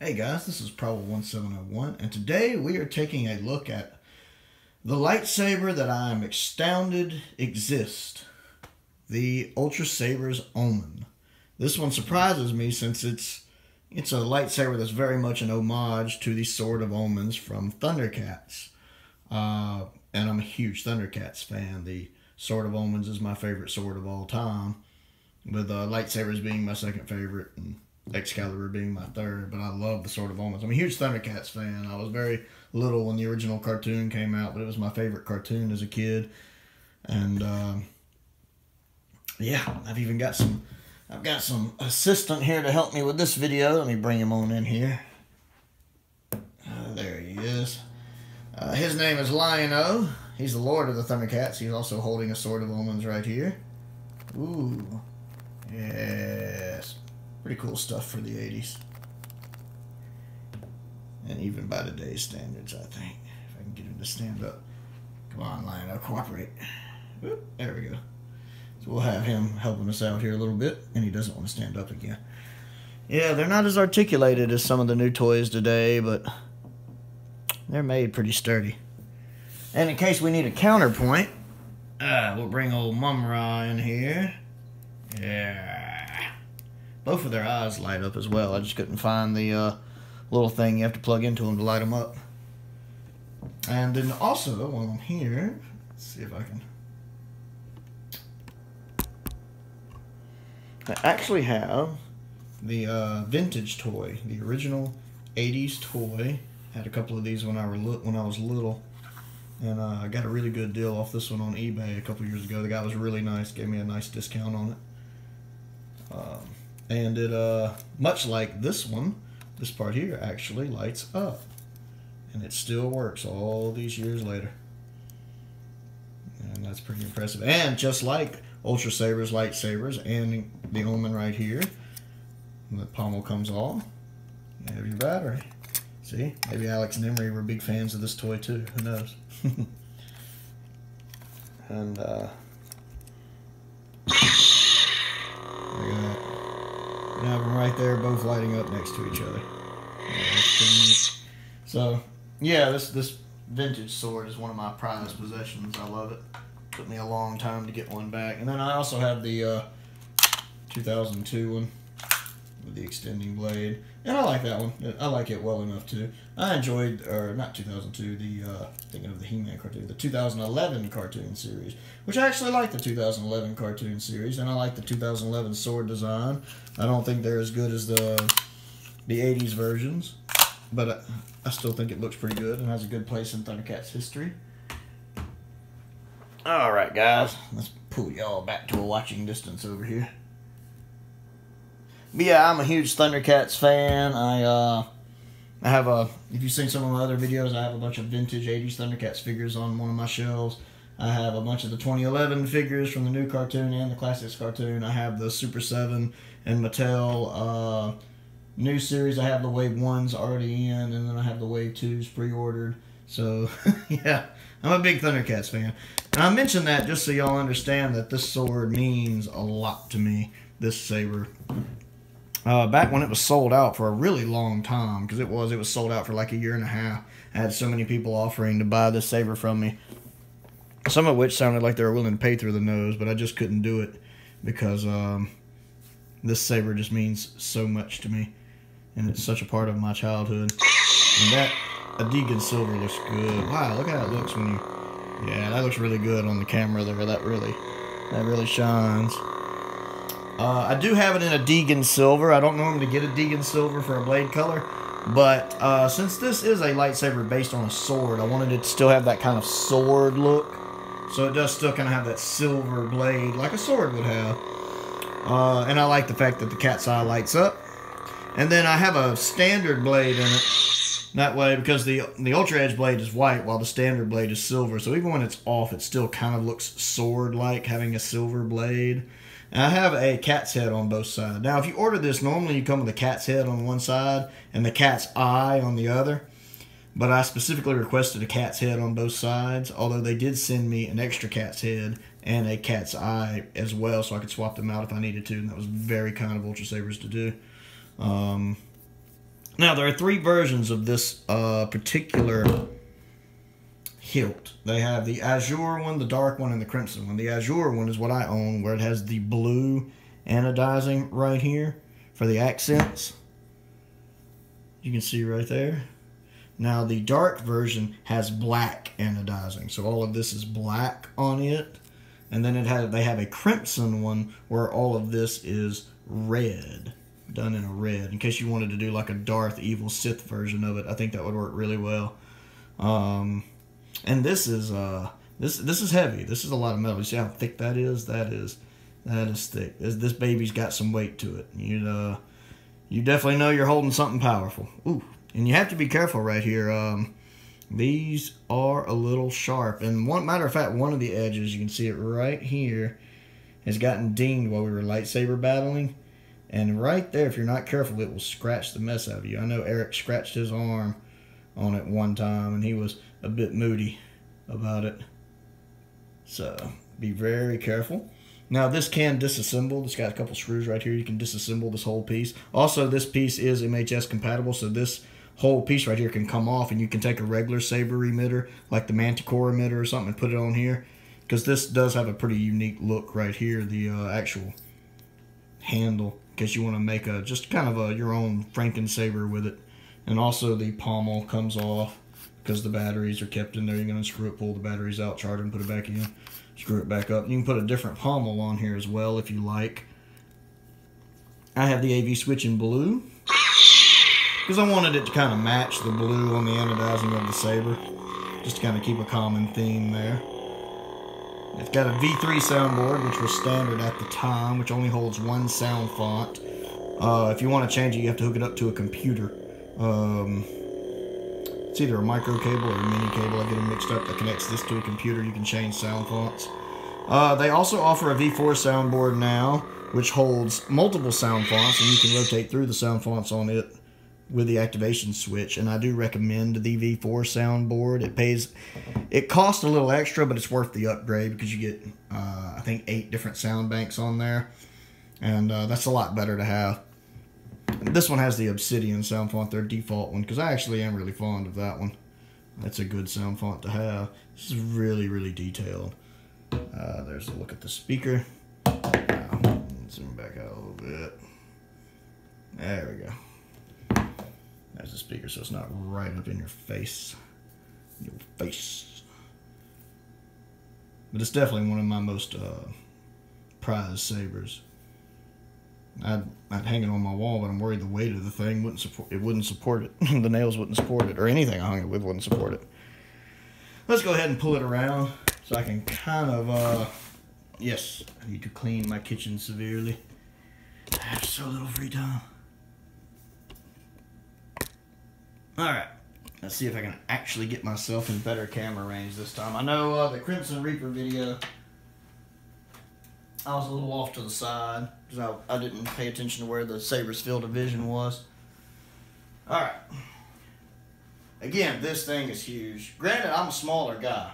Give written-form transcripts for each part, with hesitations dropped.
Hey guys, this is Prowl 1701, and today we are taking a look at the lightsaber that I am astounded exists, the Ultrasabers Omen. This one surprises me since it's a lightsaber that's very much an homage to the Sword of Omens from Thundercats. And I'm a huge Thundercats fan. The Sword of Omens is my favorite sword of all time, with lightsabers being my second favorite and Excalibur being my third, but I love the Sword of Omens. I'm a huge Thundercats fan. I was very little when the original cartoon came out, but it was my favorite cartoon as a kid. And yeah, I've got some assistant here to help me with this video. Let me bring him on in here. There he is. His name is Lion-O. He's the Lord of the Thundercats. He's also holding a Sword of Omens right here. Ooh, yes. Pretty cool stuff for the 80s. And even by today's standards, I think. If I can get him to stand up. Come on, Lion, cooperate. Whoop, there we go. So we'll have him helping us out here a little bit. And he doesn't want to stand up again. Yeah, they're not as articulated as some of the new toys today, but they're made pretty sturdy. And in case we need a counterpoint, we'll bring old Mumm-ra in here. Yeah. Both of their eyes light up as well. I just couldn't find the little thing you have to plug into them to light them up. And then also, while I'm here, let's see if I can... I actually have the vintage toy, the original 80s toy. Had a couple of these when I was little. And I got a really good deal off this one on eBay a couple years ago. The guy was really nice, gave me a nice discount on it. And it, much like this one, this part here actually lights up. And it still works all these years later. And that's pretty impressive. And just like Ultrasabers, lightsabers, and the Omen right here, when the pommel comes off, you have your battery. See? Maybe Alex and Emery were big fans of this toy too. Who knows? And, look at that. You have them right there, both lighting up next to each other. Yeah, that's pretty neat. So, yeah, this vintage sword is one of my prized possessions. I love it. Took me a long time to get one back. And then I also have the 2002 one with the extending blade. And I like that one. I like it well enough too. I enjoyed, or not 2002, thinking of the He-Man cartoon, the 2011 cartoon series, which I actually like the 2011 cartoon series, and I like the 2011 sword design. I don't think they're as good as the 80s versions, but I still think it looks pretty good and has a good place in Thundercats history. Alright guys, let's pull y'all back to a watching distance over here. But yeah, I'm a huge Thundercats fan. I have if you've seen some of my other videos, I have a bunch of vintage 80s Thundercats figures on one of my shelves. I have a bunch of the 2011 figures from the new cartoon and the classics cartoon. I have the Super 7 and Mattel new series. I have the Wave 1s already in, and then I have the Wave 2s pre-ordered. So, yeah, I'm a big Thundercats fan. And I mention that just so y'all understand that this sword means a lot to me, this saber. Back when it was sold out for a really long time, because it was sold out for like a year and a half. I had so many people offering to buy this saber from me, some of which sounded like they were willing to pay through the nose, but I just couldn't do it because this saber just means so much to me, and it's such a part of my childhood. And that Adigan silver looks good. Wow, look how it looks when you... Yeah, that looks really good on the camera there. That really shines. I do have it in a Deegan silver. I don't normally get a Deegan silver for a blade color, but since this is a lightsaber based on a sword, I wanted it to still have that kind of sword look. So it does still kind of have that silver blade like a sword would have. And I like the fact that the cat's eye lights up. And then I have a standard blade in it. That way, because the Ultra Edge blade is white while the standard blade is silver. So even when it's off, it still kind of looks sword-like, having a silver blade. And I have a cat's head on both sides. Now, if you order this, normally you come with a cat's head on one side and the cat's eye on the other. But I specifically requested a cat's head on both sides, although they did send me an extra cat's head and a cat's eye as well, so I could swap them out if I needed to, and that was very kind of Ultrasabers to do. Now, there are 3 versions of this particular hilt. They have the azure one, the dark one, and the crimson one. The azure one is what I own, where it has the blue anodizing right here for the accents. You can see right there. Now, the dark version has black anodizing, so all of this is black on it. And then they have a crimson one where all of this is red, done in a red. In case you wanted to do like a Darth Evil Sith version of it, I think that would work really well. And this is this is heavy. This is a lot of metal. You see how thick that is? That is thick. This baby's got some weight to it. You definitely know you're holding something powerful. Ooh, and you have to be careful right here. These are a little sharp, and matter of fact, one of the edges, you can see it right here, has gotten dinged while we were lightsaber battling, and right there, if you're not careful, it will scratch the mess out of you. I know Eric scratched his arm on it one time, and he was a bit moody about it, so be very careful. Now, this can disassemble. It's got a couple screws right here. You can disassemble this whole piece. Also, this piece is MHS compatible, so this whole piece right here can come off, and you can take a regular saber emitter, like the Manticore emitter or something, and put it on here, because this does have a pretty unique look right here, the actual handle, in case you want to make just kind of your own Franken saber with it. And also the pommel comes off, because the batteries are kept in there. You're going to screw it, pull the batteries out, charge them, put it back in, screw it back up. You can put a different pommel on here as well if you like. I have the AV switch in blue, because I wanted it to kind of match the blue on the anodizing of the saber, just to kind of keep a common theme there. It's got a V3 soundboard, which was standard at the time, which only holds 1 sound font. If you want to change it, you have to hook it up to a computer. It's either a micro cable or a mini cable. I get them mixed up. That connects this to a computer. You can change sound fonts. They also offer a V4 soundboard now, which holds multiple sound fonts, and you can rotate through the sound fonts on it with the activation switch. And I do recommend the V4 soundboard. It costs a little extra, but it's worth the upgrade, because you get I think 8 different sound banks on there, and that's a lot better to have. This one has the Obsidian sound font, their default one, because I actually am really fond of that one. That's a good sound font to have. This is really, really detailed. There's a look at the speaker. Now, zoom back out a little bit. There we go. There's the speaker, so it's not right up in your face. But it's definitely one of my most prized sabers. I'd hang it on my wall, but I'm worried the weight of the thing wouldn't support it. The nails wouldn't support it, or anything I hung it with wouldn't support it. Let's go ahead and pull it around so I can kind of, yes, I need to clean my kitchen severely. I have so little free time. Alright, let's see if I can actually get myself in better camera range this time. I know the Crimson Reaper video, I was a little off to the side, because I didn't pay attention to where the saber's field of vision was. Alright. Again, this thing is huge. Granted, I'm a smaller guy,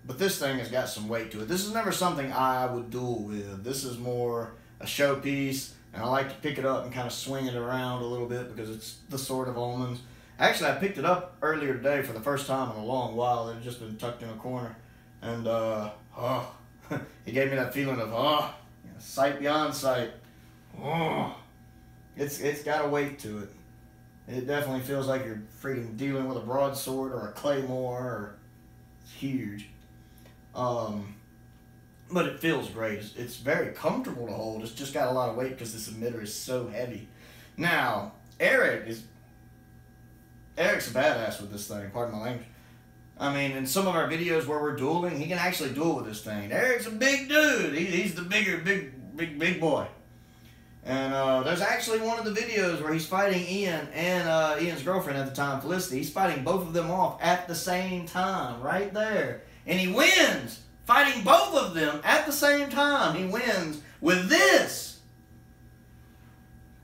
but this thing has got some weight to it. This is never something I would duel with. This is more a showpiece, and I like to pick it up and kind of swing it around a little bit, because it's the sword of omens. Actually, I picked it up earlier today for the first time in a long while. It had just been tucked in a corner, and it gave me that feeling of sight beyond sight. It's got a weight to it. It definitely feels like you're freaking dealing with a broadsword or a claymore. Or, it's huge. But it feels great. It's very comfortable to hold. It's just got a lot of weight because this emitter is so heavy. Now, Eric's a badass with this thing, pardon my language. I mean, in some of our videos where we're dueling, he can actually duel with this thing. Eric's a big dude. He's the big boy. And there's actually one of the videos where he's fighting Ian and Ian's girlfriend at the time, Felicity. He's fighting both of them off at the same time, right there. And he wins, fighting both of them at the same time. He wins with this.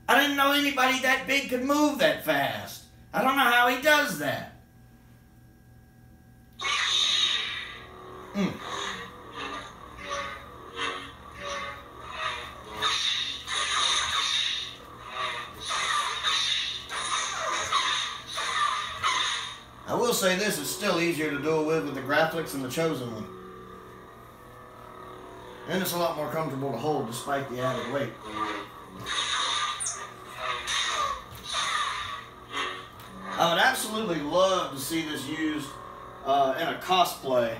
I didn't know anybody that big could move that fast. I don't know how he does that. I will say this, it's still easier to duel with the graphics than the Chosen one. And it's a lot more comfortable to hold despite the added weight. I would absolutely love to see this used in a cosplay.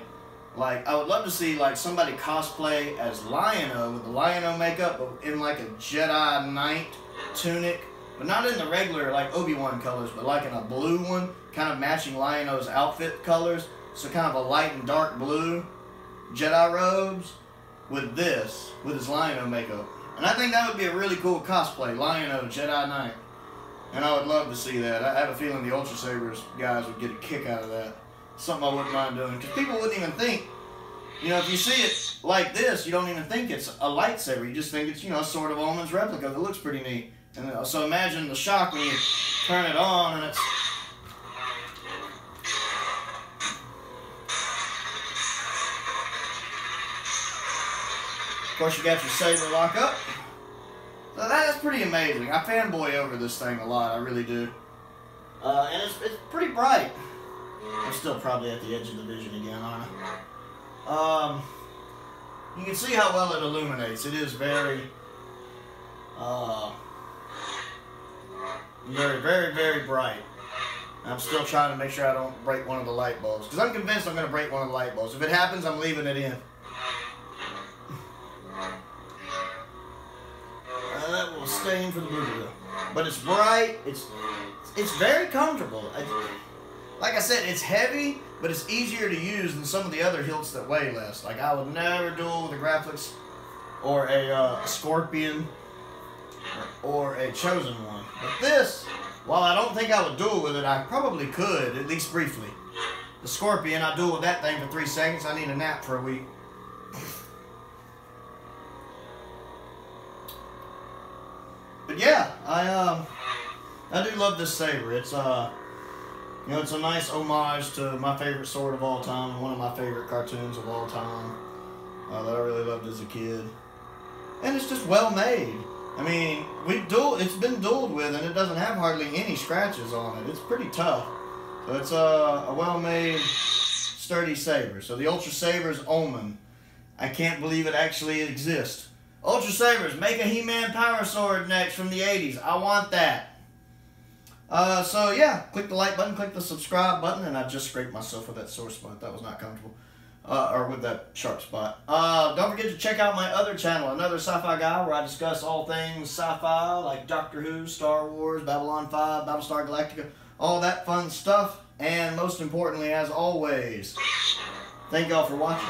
Like, I would love to see like somebody cosplay as Lion-O with the Lion-O makeup, but in like a Jedi Knight tunic, but not in the regular like Obi-Wan colors, but like in a blue one, kind of matching Lion-O's outfit colors. So kind of a light and dark blue Jedi robes with this, with his Lion-O makeup. And I think that would be a really cool cosplay, Lion-O Jedi Knight. And I would love to see that. I have a feeling the Ultrasabers guys would get a kick out of that. Something I wouldn't mind doing. Because people wouldn't even think, you know, if you see it like this, you don't even think it's a lightsaber. You just think it's, you know, sort of Omen's replica that looks pretty neat. And so imagine the shock when you turn it on and it's... Of course, you got your saber lock up. So that's pretty amazing. I fanboy over this thing a lot. I really do. And it's pretty bright. I'm still probably at the edge of the vision again, aren't I? You can see how well it illuminates. It is very, very bright. I'm still trying to make sure I don't break one of the light bulbs. Because I'm convinced I'm going to break one of the light bulbs. If it happens, I'm leaving it in. That will stain for the Buddha. But it's bright. It's very comfortable. Like I said, it's heavy, but it's easier to use than some of the other hilts that weigh less. Like, I would never duel with a Graphics or a Scorpion or a Chosen one. But this, while I don't think I would duel with it, I probably could, at least briefly. The Scorpion, I duel with that thing for 3 seconds. I need a nap for a week. But yeah, I do love this saber. It's you know, it's a nice homage to my favorite sword of all time, and one of my favorite cartoons of all time that I really loved as a kid. And it's just well made. I mean, it's been dueled with, and it doesn't have hardly any scratches on it. It's pretty tough. So it's a well-made, sturdy saber. So the Ultrasabers Omen. I can't believe it actually exists. Ultrasabers, make a He-Man power sword next from the 80s. I want that. So yeah, click the like button, click the subscribe button, and I just scraped myself with that sore spot. That was not comfortable. Or with that sharp spot. Don't forget to check out my other channel, Another Sci-Fi Guy, where I discuss all things sci-fi, like Doctor Who, Star Wars, Babylon 5, Battlestar Galactica, all that fun stuff. And most importantly, as always, thank y'all for watching.